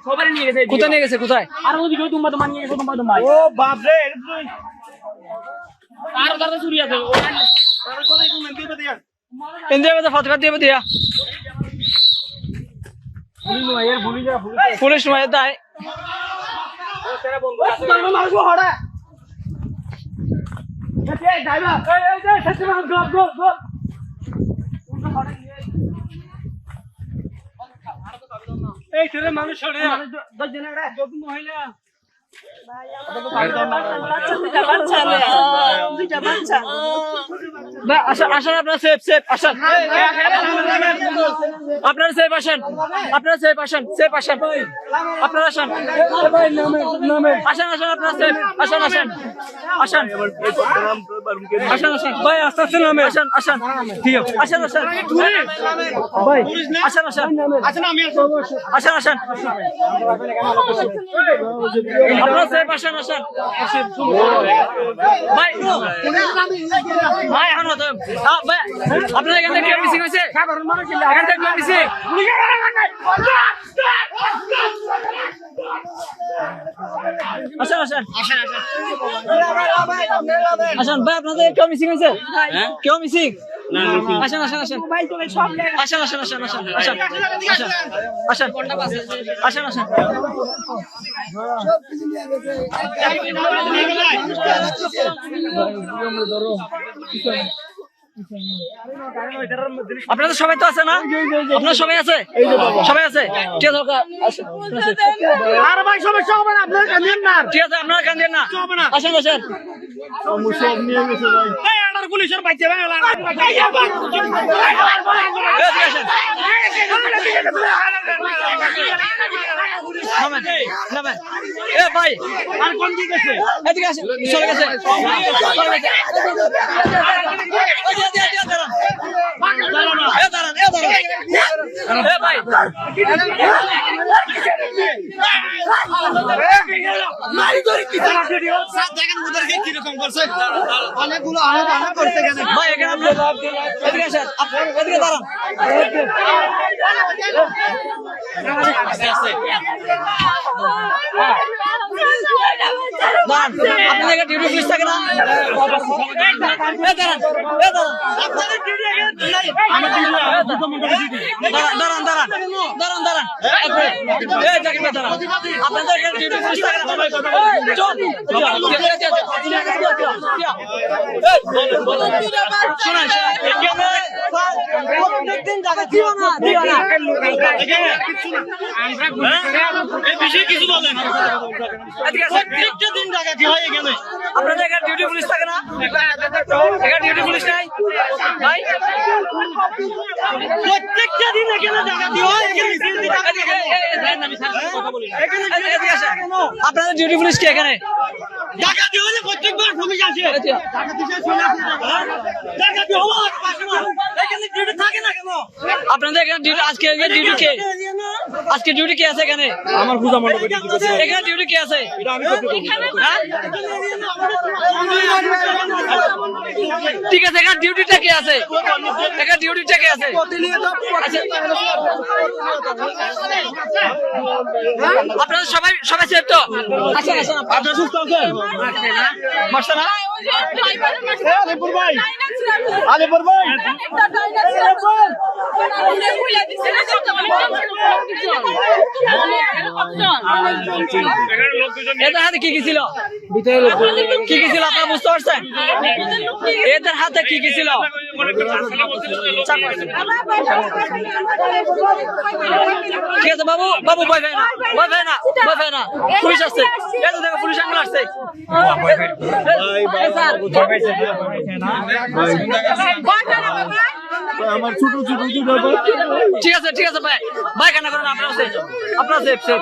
সবাই নিয়ে গেছে। কোথায় নিয়ে গেছে? কোথায়? আর ওদিকে তোমরা তো নিয়ে গেছো, তোমরা ও বাপ রে, আর দাদা চুরি আছে। ইন্দিরা বাজার ফতোয়া দিয়ে দিয়া পুলিশ নয় দায় এই ছেলে মানুষ মহিলা আসেন আসেন, আপনার সেফ সেফ আসেন, আপনার সেফ আসেন, আপনার সেফ আসেন, সেফ আসেন, আপনার আসেন আসেন আসেন, আপনার সেফ আসেন আসেন আসেন আসেন আসেন ভাই, আস্তে আস্তে নামে আসেন আসেন, ঠিক আছে আসেন আসেন ভাই, আসেন আসেন আসেন আসেন, আপনার সেফ আসেন আসেন ভাই ভাই, এখন ভাই আপনার এখান থেকে কেউ মিসিং হয়েছে? এখান থেকে কেউ মিসিং? আসেন আসেন আসেন আসেন ভাই, আপনাদের কেউ মিসিং হয়েছে? কেউ মিসিং? আসেন আসেন আসেন আসেন আসেন আসেন আসেন আসেন আসেন আসেন আসেন আপনারা সবাই তো আছে না? আপনারা সবাই আছে? সবাই আছে, ঠিক আছে। আর ভাই সমস্যা হবে না, আপনারা কাঁদিয়েন না, ঠিক আছে, আপনারা কান্দেন না, আসেন আসেন। সব নিয়ে গেছে ভাই। এই আনার পুলিশের বাইতে ভাই ওলা নামেন নামেন, এ ভাই আর কোন দিকে গেছে? এদিকে আসেন, চলে গেছে চলে গেছে। অনেকগুলো আনা করতে গেছে ভাই এখানে এদিকে আসেন, এদিকে দাঁড়ান। আপনাদের ডিউটি পুলিশ থাকে না? দাঁড়ান দাঁড়ান দাঁড়ান দাঁড়ান, আপনাদের ডিউটি পুলিশ থাকে না? শোনেন প্রত্যেকদিন জায়গা দিও না, দিও না। প্রত্যেকটা দিন জায়গা দিও এখানে। আপনাদের এখানে ডিউটি পুলিশ থাকে না? এখানে ডিউটি পুলিশ নাই ভাই? প্রত্যেকটা দিন এখানে জায়গা দিও। আপনাদের ডিউটি পুলিশ কি এখানে? টাকা দিয়ে হলে প্রত্যেকবার পুলিশ আসে। আপনাদের এখানে ডিউটি আজকে ডিউটি কে? আজকে ডিউটি কে আছে এখানে? আমার পূজা মণ্ডপে ডিউটি করছে। এখানে ডিউটি কে আছে? এটা আমি করতে পারবো। হ্যাঁ? ঠিক আছে, এখানে ডিউটিটা কে আছে? এখানে ডিউটিটা কে আছে? আপনারা সবাই সবাই সেফ তো? আসেন আসেন, আপনারা সুস্থ আছেন? মারছে না? আলিপুর ভাই, আলিপুর ভাই, এদের হাতে কি কি ছিল? কি কি ছিল আপনারা বুঝতে পারছেন? এদের হাতে কি কি ছিল? ঠিক আছে বাবু, বাবু ভয় পায় না, ভয় পায় না, ভয় পায় না, পুলিশ আসছে, এই তো দেখো পুলিশ আঙ্গুল আসছে। আমার ছোট ছোট ঠিক আছে ঠিক আছে ভাই, ভাই কেন করেন? আপনার সেফ, আপনার সেফ সেফ।